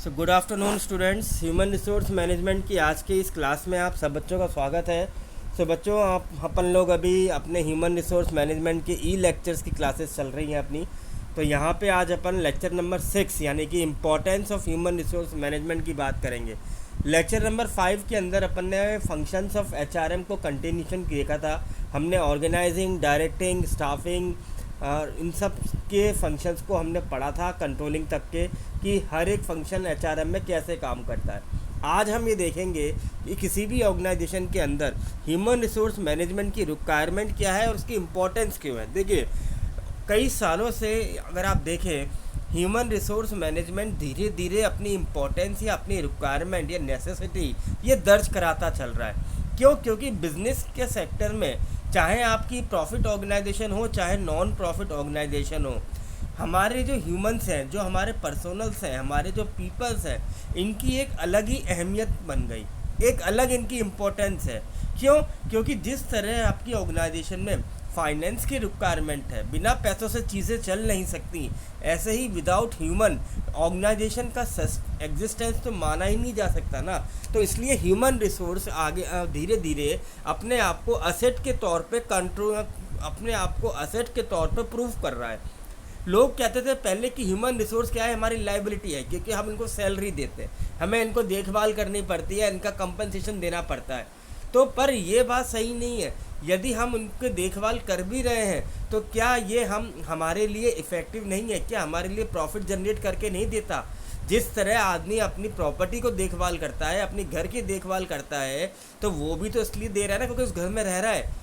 Good afternoon students. Human resource management की आज के इस क्लास में आप सब बच्चों का स्वागत है। बच्चों, आप अपन लोग अभी अपने ह्यूमन रिसोर्स मैनेजमेंट के ई लेक्चर्स की क्लासेस चल रही हैं अपनी। तो यहाँ पे आज अपन लेक्चर नंबर 6 यानी कि importance of human resource management की बात करेंगे। लेक्चर नंबर 5 के अंदर अपन ने फंक्शंस ऑफ एचआरएम को कंटिन्यूशन देखा था। हमने ऑर्गेनाइजिंग, डायरेक्टिंग, स्टाफिंग और इन सब के फंक्शंस को हमने पढ़ा था, कंट्रोलिंग तक के, कि हर एक फंक्शन एचआरएम में कैसे काम करता है। आज हम ये देखेंगे कि किसी भी ऑर्गेनाइजेशन के अंदर ह्यूमन रिसोर्स मैनेजमेंट की रिक्वायरमेंट क्या है और उसकी इम्पोर्टेंस क्यों है। देखिए, कई सालों से अगर आप देखें, ह्यूमन रिसोर्स मैनेजमेंट धीरे धीरे अपनी इम्पोर्टेंस या अपनी रिक्वायरमेंट या नेसेसिटी ये दर्ज कराता चल रहा है। क्यों? क्योंकि बिजनेस के सेक्टर में, चाहे आपकी प्रॉफिट ऑर्गेनाइजेशन हो चाहे नॉन प्रॉफिट ऑर्गेनाइजेशन हो, हमारे जो ह्यूमंस हैं, जो हमारे पर्सनल्स हैं, हमारे जो पीपल्स हैं, इनकी एक अलग ही अहमियत बन गई, एक अलग इनकी इम्पोर्टेंस है। क्यों? क्योंकि जिस तरह आपकी ऑर्गेनाइजेशन में फाइनेंस की रिक्वायरमेंट है, बिना पैसों से चीज़ें चल नहीं सकती, ऐसे ही विदाउट ह्यूमन ऑर्गेनाइजेशन का एग्जिस्टेंस तो माना ही नहीं जा सकता ना। तो इसलिए ह्यूमन रिसोर्स आगे धीरे धीरे अपने आप को असेट के तौर पे अपने आप को असेट के तौर पे प्रूव कर रहा है। लोग कहते थे पहले कि ह्यूमन रिसोर्स क्या है, हमारी लाइबिलिटी है, क्योंकि हम इनको सैलरी देते हैं, हमें इनको देखभाल करनी पड़ती है, इनका कंपनसेशन देना पड़ता है। तो पर ये बात सही नहीं है। यदि हम उनके देखभाल कर भी रहे हैं तो क्या ये हमारे लिए इफ़ेक्टिव नहीं है? क्या हमारे लिए प्रॉफिट जनरेट करके नहीं देता? जिस तरह आदमी अपनी प्रॉपर्टी को देखभाल करता है, अपनी घर की देखभाल करता है, तो वो भी तो इसलिए दे रहा है ना क्योंकि उस घर में रह रहा है।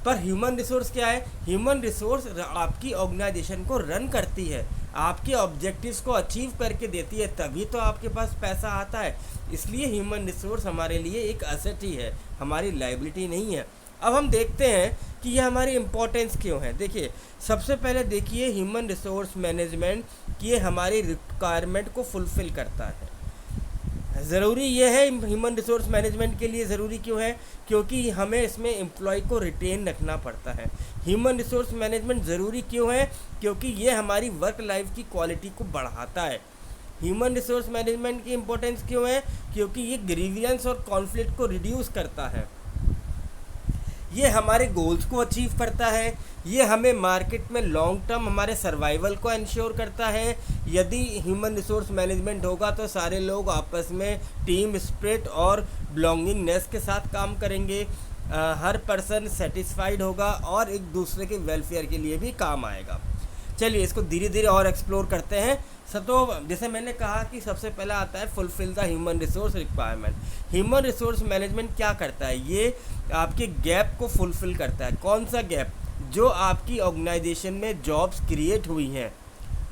पर ह्यूमन रिसोर्स क्या है? ह्यूमन रिसोर्स आपकी ऑर्गेनाइजेशन को रन करती है, आपके ऑब्जेक्टिव्स को अचीव करके देती है, तभी तो आपके पास पैसा आता है। इसलिए ह्यूमन रिसोर्स हमारे लिए एक एसेट ही है, हमारी लायबिलिटी नहीं है। अब हम देखते हैं कि ये हमारी इम्पोर्टेंस क्यों है। देखिए, सबसे पहले देखिए ह्यूमन रिसोर्स मैनेजमेंट कि ये हमारी रिक्वायरमेंट को फुलफ़िल करता है। ज़रूरी ये है ह्यूमन रिसोर्स मैनेजमेंट के लिए, ज़रूरी क्यों है? क्योंकि हमें इसमें एम्प्लॉय को रिटेन रखना पड़ता है। ह्यूमन रिसोर्स मैनेजमेंट ज़रूरी क्यों है? क्योंकि ये हमारी वर्क लाइफ की क्वालिटी को बढ़ाता है। ह्यूमन रिसोर्स मैनेजमेंट की इम्पोर्टेंस क्यों है? क्योंकि ये ग्रीवियंस और कॉन्फ्लिक्ट को रिड्यूस करता है, ये हमारे गोल्स को अचीव करता है, ये हमें मार्केट में लॉन्ग टर्म हमारे सर्वाइवल को इंश्योर करता है। यदि ह्यूमन रिसोर्स मैनेजमेंट होगा तो सारे लोग आपस में टीम स्पिरिट और बिलोंगिंगनेस के साथ काम करेंगे, हर पर्सन सेटिस्फाइड होगा और एक दूसरे के वेलफेयर के लिए भी काम आएगा। चलिए इसको धीरे धीरे और एक्सप्लोर करते हैं। तो जैसे मैंने कहा कि सबसे पहला आता है fulfil the human resource requirement. Human resource management क्या करता है? ये आपके गैप को फुलफिल करता है। कौन सा गैप? जो आपकी ऑर्गेनाइजेशन में जॉब्स क्रिएट हुई हैं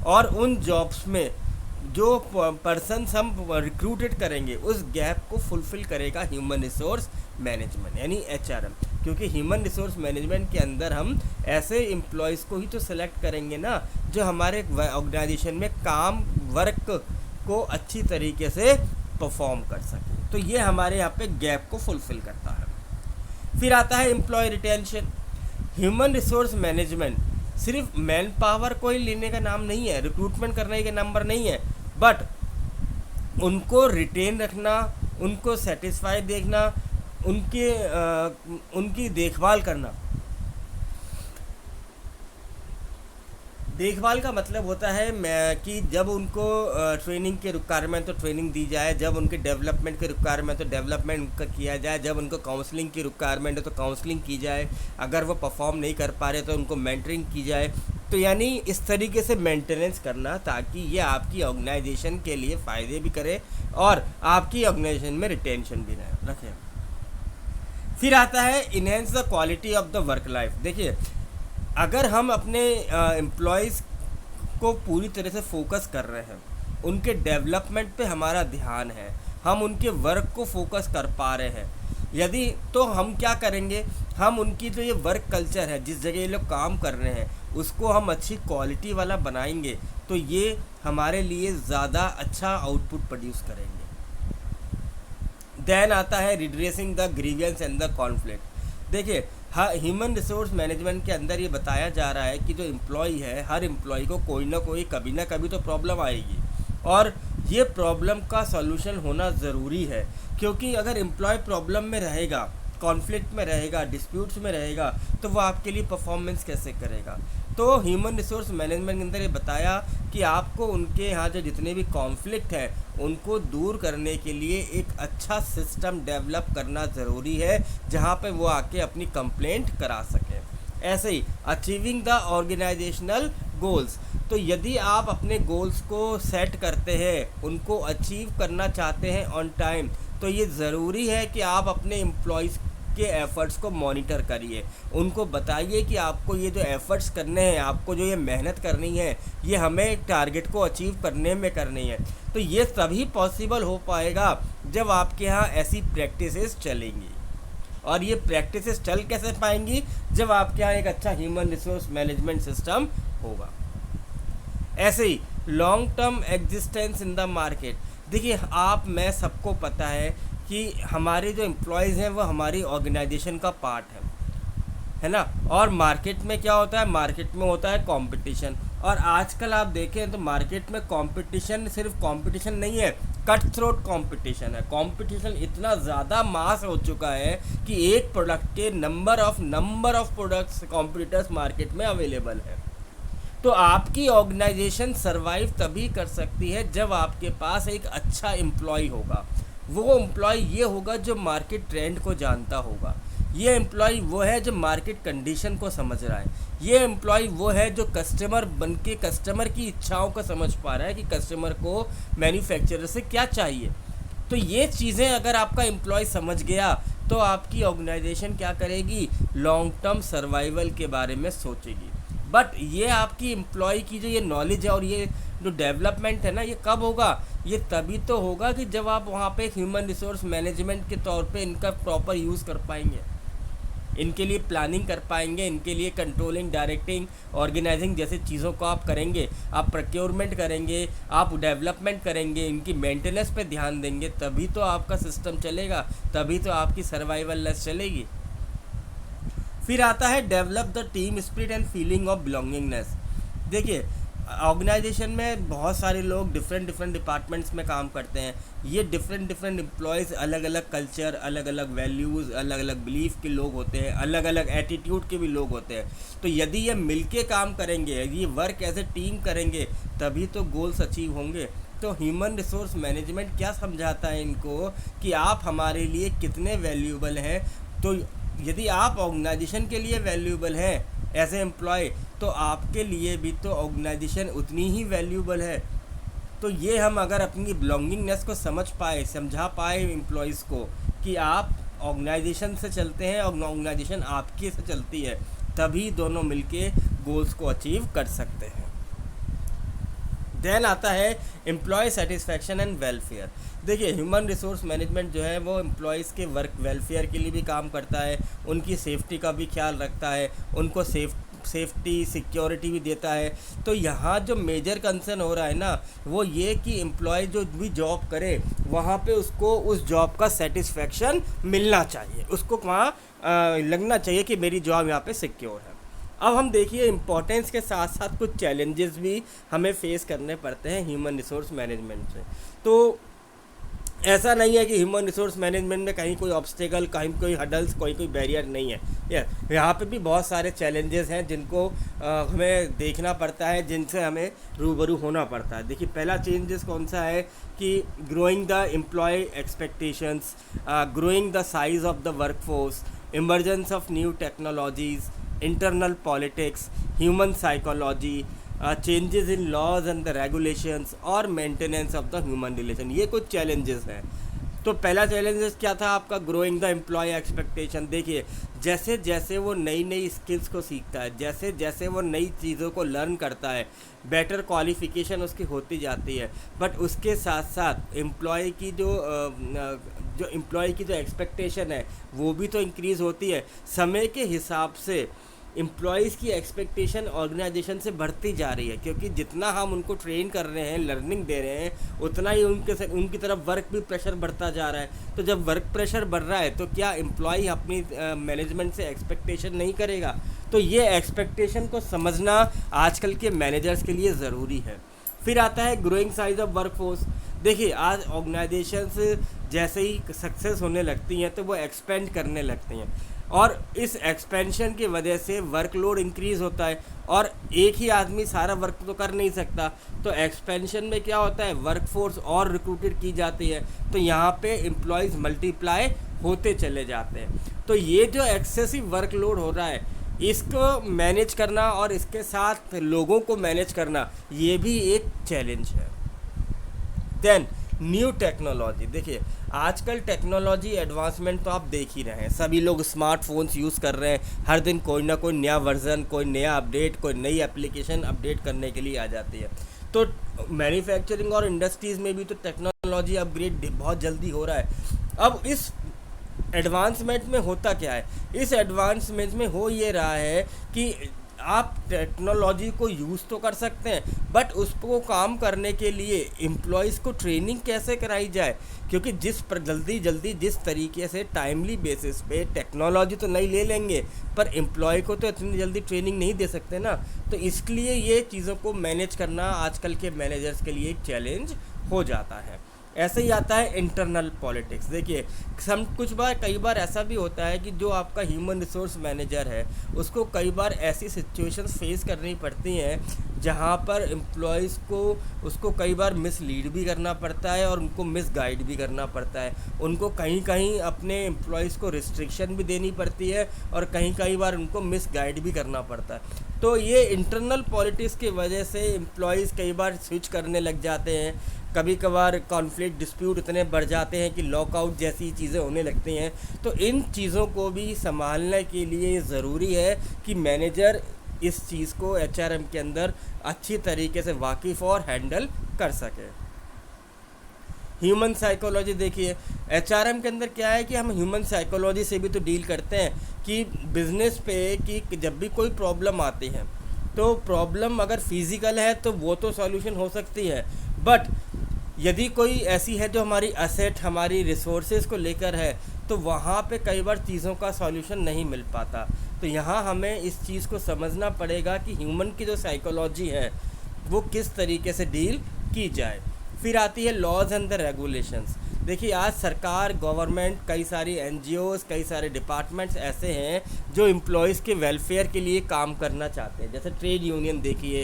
और उन जॉब्स में जो पर्सन्स हम रिक्रूटेड करेंगे, उस गैप को फुलफिल करेगा ह्यूमन रिसोर्स मैनेजमेंट यानी एचआरएम। क्योंकि ह्यूमन रिसोर्स मैनेजमेंट के अंदर हम ऐसे एम्प्लॉयज़ को ही तो सेलेक्ट करेंगे ना जो हमारे ऑर्गेनाइजेशन में वर्क को अच्छी तरीके से परफॉर्म कर सके। तो ये हमारे यहाँ पे गैप को फुलफिल करता है। फिर आता है employ retention. Human resource management सिर्फ मैन पावर को ही लेने का नाम नहीं है, रिक्रूटमेंट करने का नंबर नहीं है, बट उनको रिटेन रखना, उनको सेटिस्फाई देखना, उनकी देखभाल करना। देखभाल का मतलब होता है कि जब उनको ट्रेनिंग के रिक्वायरमेंट तो ट्रेनिंग दी जाए, जब उनके डेवलपमेंट के रिक्वायरमेंट तो डेवलपमेंट का किया जाए, जब उनको काउंसलिंग की रिक्वायरमेंट है तो काउंसलिंग की जाए, अगर वो परफॉर्म नहीं कर पा रहे तो उनको मेंटरिंग की जाए। तो यानी इस तरीके से मेंटेनेंस करना ताकि ये आपकी ऑर्गेनाइजेशन के लिए फ़ायदे भी करे और आपकी ऑर्गेनाइजेशन में रिटेंशन भी रखे। फिर आता है enhance the quality of the work life. देखिए, अगर हम अपने एम्प्लॉयज़ को पूरी तरह से फोकस कर रहे हैं, उनके डेवलपमेंट पे हमारा ध्यान है, हम उनके वर्क को फोकस कर पा रहे हैं, यदि तो हम क्या करेंगे, हम उनकी जो ये वर्क कल्चर है, जिस जगह ये लोग काम कर रहे हैं, उसको हम अच्छी क्वालिटी वाला बनाएंगे, तो ये हमारे लिए ज़्यादा अच्छा आउटपुट प्रोड्यूस करेंगे। देन आता है redressing the grievances and the conflict. देखिए, ह्यूमन रिसोर्स मैनेजमेंट के अंदर ये बताया जा रहा है कि जो एम्प्लॉय है, हर एम्प्लॉय को कोई ना कोई कभी ना कभी तो प्रॉब्लम आएगी, और ये प्रॉब्लम का सॉल्यूशन होना ज़रूरी है, क्योंकि अगर एम्प्लॉय प्रॉब्लम में रहेगा, कॉन्फ्लिक्ट में रहेगा, डिस्प्यूट्स में रहेगा, तो वो आपके लिए परफॉर्मेंस कैसे करेगा। तो ह्यूमन रिसोर्स मैनेजमेंट के अंदर ये बताया कि आपको उनके यहाँ जो जितने भी कॉन्फ्लिक्ट हैं उनको दूर करने के लिए एक अच्छा सिस्टम डेवलप करना ज़रूरी है, जहाँ पे वो आके अपनी कंप्लेंट करा सकें। ऐसे ही अचीविंग द ऑर्गेनाइजेशनल गोल्स, तो यदि आप अपने गोल्स को सेट करते हैं, उनको अचीव करना चाहते हैं ऑन टाइम, तो ये ज़रूरी है कि आप अपने एम्प्लॉयज़ के एफ़र्ट्स को मॉनिटर करिए। उनको बताइए कि आपको ये जो एफ़र्ट्स करने हैं, आपको जो ये मेहनत करनी है, ये हमें एक टारगेट को अचीव करने में करनी है। तो ये तभी पॉसिबल हो पाएगा जब आपके यहाँ ऐसी प्रैक्टिसेस चलेंगी। और ये प्रैक्टिसेस चल कैसे पाएंगी? जब आपके यहाँ एक अच्छा ह्यूमन रिसोर्स मैनेजमेंट सिस्टम होगा। ऐसे ही long term existence in the market, देखिए आप मैं सबको पता है कि हमारे जो एम्प्लॉयज़ हैं वो हमारी ऑर्गेनाइजेशन का पार्ट है ना। और मार्केट में क्या होता है? मार्केट में होता है कंपटीशन। और आजकल आप देखें तो मार्केट में कंपटीशन सिर्फ कंपटीशन नहीं है, कट थ्रोट कंपटीशन है। कंपटीशन इतना ज़्यादा मास हो चुका है कि एक प्रोडक्ट के number of products competitors market में अवेलेबल है। तो आपकी ऑर्गेनाइजेशन सर्वाइव तभी कर सकती है जब आपके पास एक अच्छा एम्प्लॉय होगा। वो एम्प्लॉय ये होगा जो मार्केट ट्रेंड को जानता होगा। ये एम्प्लॉय वो है जो मार्केट कंडीशन को समझ रहा है। ये एम्प्लॉय वो है जो कस्टमर बन के कस्टमर की इच्छाओं को समझ पा रहा है कि कस्टमर को मैन्युफैक्चरर से क्या चाहिए। तो ये चीज़ें अगर आपका एम्प्लॉय समझ गया तो आपकी ऑर्गेनाइजेशन क्या करेगी? लॉन्ग टर्म सर्वाइवल के बारे में सोचेगी। बट ये आपकी एम्प्लॉय की जो ये नॉलेज है और ये जो डेवलपमेंट है ना, ये कब होगा? ये तभी तो होगा कि जब आप वहाँ पे ह्यूमन रिसोर्स मैनेजमेंट के तौर पे इनका प्रॉपर यूज़ कर पाएंगे, इनके लिए प्लानिंग कर पाएंगे, इनके लिए कंट्रोलिंग, डायरेक्टिंग, ऑर्गेनाइजिंग जैसे चीज़ों को आप करेंगे। आप प्रोक्योरमेंट करेंगे, आप डेवलपमेंट करेंगे, इनकी मेंटेनेंस पे ध्यान देंगे, तभी तो आपका सिस्टम चलेगा, तभी तो आपकी सर्वाइवलनेस चलेगी। फिर आता है develop the team spirit and feeling of belongingness. देखिए ऑर्गेनाइजेशन में बहुत सारे लोग डिफरेंट डिपार्टमेंट्स में काम करते हैं। ये डिफरेंट एम्प्लॉयज़ अलग अलग कल्चर, अलग अलग वैल्यूज़, अलग अलग बिलीफ के लोग होते हैं, अलग अलग एटीट्यूड के भी लोग होते हैं। तो यदि ये मिलके काम करेंगे, ये वर्क एज ए टीम करेंगे, तभी तो गोल्स अचीव होंगे। तो ह्यूमन रिसोर्स मैनेजमेंट क्या समझाता है इनको कि आप हमारे लिए कितने वैल्यूएबल हैं। तो यदि आप ऑर्गेनाइजेशन के लिए वैल्यूएबल हैं एज ए एम्प्लॉय, तो आपके लिए भी तो ऑर्गेनाइजेशन उतनी ही वैल्यूएबल है। तो ये हम अगर अपनी बिलोंगिंगनेस को समझ पाए, समझा पाए एम्प्लॉयज़ को कि आप ऑर्गेनाइजेशन से चलते हैं और ऑर्गेनाइजेशन आपके से चलती है, तभी दोनों मिलके गोल्स को अचीव कर सकते हैं। देन आता है एम्प्लॉय सेटिस्फैक्शन एंड वेलफेयर। देखिए ह्यूमन रिसोर्स मैनेजमेंट जो है वो एम्प्लॉयज़ के वर्क वेलफेयर के लिए भी काम करता है, उनकी सेफ्टी का भी ख्याल रखता है, उनको सेफ्टी सिक्योरिटी भी देता है। तो यहाँ जो मेजर कंसर्न हो रहा है ना, वो ये कि एम्प्लॉय जो भी जॉब करे वहाँ पे उसको उस जॉब का सेटिस्फैक्शन मिलना चाहिए, उसको वहाँ लगना चाहिए कि मेरी जॉब यहाँ पे सिक्योर है। अब हम देखिए इम्पोर्टेंस के साथ साथ कुछ चैलेंजेस भी हमें फेस करने पड़ते हैं ह्यूमन रिसोर्स मैनेजमेंट से। तो ऐसा नहीं है कि ह्यूमन रिसोर्स मैनेजमेंट में कहीं कोई ऑब्स्टेकल, कहीं कोई हडल्स, कोई बैरियर नहीं है। यहाँ पे भी बहुत सारे चैलेंजेस हैं जिनको हमें देखना पड़ता है, जिनसे हमें रूबरू होना पड़ता है। देखिए पहला चेंजेस कौन सा है कि growing the employ expectations, growing the size of the workforce, emergence of new technologies, internal politics, human psychology, changes in laws and the regulations और maintenance of the human relation. ये कुछ चैलेंजेस हैं। तो पहला चैलेंजेस क्या था आपका? Growing the employ expectation. देखिए जैसे जैसे वो नई स्किल्स को सीखता है, जैसे जैसे वो नई चीज़ों को लर्न करता है, बेटर क्वालिफिकेशन उसकी होती जाती है। बट उसके साथ साथ एम्प्लॉय की जो एम्प्लॉय की जो एक्सपेक्टेशन है वो भी तो इंक्रीज़ होती है। समय के हिसाब से एम्प्लॉयज़ की एक्सपेक्टेशन ऑर्गेनाइजेशन से बढ़ती जा रही है, क्योंकि जितना हम उनको ट्रेन कर रहे हैं, लर्निंग दे रहे हैं, उतना ही उनकी तरफ वर्क भी प्रेशर बढ़ता जा रहा है। तो जब वर्क प्रेशर बढ़ रहा है तो क्या एम्प्लॉय अपनी मैनेजमेंट से एक्सपेक्टेशन नहीं करेगा? तो ये एक्सपेक्टेशन को समझना आजकल के मैनेजर्स के लिए ज़रूरी है। फिर आता है ग्रोइंग साइज ऑफ वर्कफोर्स। देखिए आज ऑर्गेनाइजेशंस जैसे ही सक्सेस होने लगती हैं तो वो एक्सपेंड करने लगती हैं, और इस एक्सपेंशन की वजह से वर्कलोड इंक्रीज़ होता है, और एक ही आदमी सारा वर्क तो कर नहीं सकता। तो एक्सपेंशन में क्या होता है, वर्कफोर्स और रिक्रूटेड की जाती है, तो यहाँ पे एम्प्लॉयज़ मल्टीप्लाई होते चले जाते हैं। तो ये जो एक्सेसिव वर्कलोड हो रहा है, इसको मैनेज करना और इसके साथ लोगों को मैनेज करना, ये भी एक चैलेंज है। देन न्यू टेक्नोलॉजी, देखिए आजकल टेक्नोलॉजी एडवांसमेंट तो आप देख ही रहे हैं, सभी लोग स्मार्टफोन्स यूज़ कर रहे हैं, हर दिन कोई ना कोई नया वर्जन, कोई नया अपडेट, कोई नई एप्लीकेशन अपडेट करने के लिए आ जाती है। तो मैन्युफैक्चरिंग और इंडस्ट्रीज़ में भी तो टेक्नोलॉजी अपग्रेड बहुत जल्दी हो रहा है। अब इस एडवांसमेंट में होता क्या है, इस एडवांसमेंट में हो ये रहा है कि आप टेक्नोलॉजी को यूज़ तो कर सकते हैं, बट उसको काम करने के लिए एम्प्लॉयज़ को ट्रेनिंग कैसे कराई जाए, क्योंकि जल्दी जिस तरीके से टाइमली बेसिस पे टेक्नोलॉजी तो नहीं ले लेंगे, पर एम्प्लॉय को तो इतनी जल्दी ट्रेनिंग नहीं दे सकते ना। तो इसलिए ये चीज़ों को मैनेज करना आजकल के मैनेजर्स के लिए एक चैलेंज हो जाता है। ऐसे ही आता है इंटरनल पॉलिटिक्स। देखिए कई बार ऐसा भी होता है कि जो आपका ह्यूमन रिसोर्स मैनेजर है, उसको कई बार ऐसी सिचुएशंस फेस करनी पड़ती हैं जहाँ पर एम्प्लॉयज़ को उसको कई बार मिसलीड भी करना पड़ता है और उनको मिसगाइड भी करना पड़ता है। उनको कहीं कहीं अपने एम्प्लॉयज़ को रिस्ट्रिक्शन भी देनी पड़ती है और कई बार उनको मिसगाइड भी करना पड़ता है। तो ये इंटरनल पॉलिटिक्स की वजह से एम्प्लॉयज़ कई बार स्विच करने लग जाते हैं, कभी कभार कॉन्फ्लिक्ट डिस्प्यूट इतने बढ़ जाते हैं कि लॉकआउट जैसी चीज़ें होने लगती हैं। तो इन चीज़ों को भी संभालने के लिए ज़रूरी है कि मैनेजर इस चीज़ को एचआरएम के अंदर अच्छी तरीके से वाकिफ़ और हैंडल कर सके। ह्यूमन साइकोलॉजी, देखिए एचआरएम के अंदर क्या है कि हम ह्यूमन साइकोलॉजी से भी तो डील करते हैं कि बिज़नेस पे कि जब भी कोई प्रॉब्लम आती है, तो प्रॉब्लम अगर फिज़िकल है तो वो तो सॉल्यूशन हो सकती है, बट यदि कोई ऐसी है जो हमारी असेट, हमारी रिसोर्सेज को लेकर है, तो वहाँ पे कई बार चीज़ों का सॉल्यूशन नहीं मिल पाता। तो यहाँ हमें इस चीज़ को समझना पड़ेगा कि ह्यूमन की जो साइकोलॉजी है वो किस तरीके से डील की जाए। फिर आती है लॉज एंड द रेगुलेशंस। देखिए आज सरकार, गवर्नमेंट, कई सारी एनजीओज़, कई सारे डिपार्टमेंट्स ऐसे हैं जो एम्प्लॉयज़ के वेलफेयर के लिए काम करना चाहते हैं। जैसे ट्रेड यूनियन देखिए,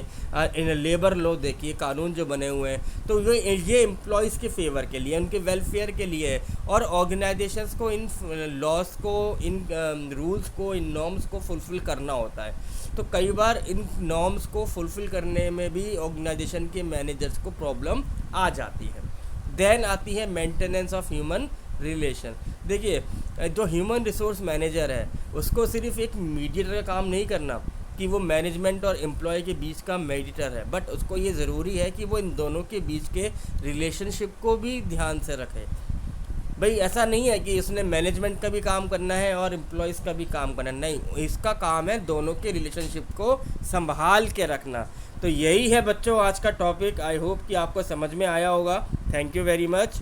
इन लेबर लॉ देखिए, कानून जो बने हुए हैं, तो ये एम्प्लॉयज़ के फेवर के लिए, उनके वेलफेयर के लिए है। और ऑर्गेनाइजेशंस को इन लॉज को, इन रूल्स को, इन नॉर्म्स को फुलफ़िल करना होता है। तो कई बार इन नॉर्म्स को फुलफ़िल करने में भी ऑर्गेनाइजेशन के मैनेजर्स को प्रॉब्लम आ जाती है। देन आती है मेंटेनेंस ऑफ ह्यूमन रिलेशन। देखिए जो ह्यूमन रिसोर्स मैनेजर है उसको सिर्फ एक मीडिएटर का काम नहीं करना कि वो मैनेजमेंट और एम्प्लॉय के बीच का मेडिएटर है, बट उसको ये ज़रूरी है कि वो इन दोनों के बीच के रिलेशनशिप को भी ध्यान से रखे। भाई ऐसा नहीं है कि उसने मैनेजमेंट का भी काम करना है और एम्प्लॉयज़ का भी काम करना, नहीं, इसका काम है दोनों के रिलेशनशिप को संभाल के रखना। तो यही है बच्चों आज का टॉपिक। आई होप कि आपको समझ में आया होगा। Thank you very much.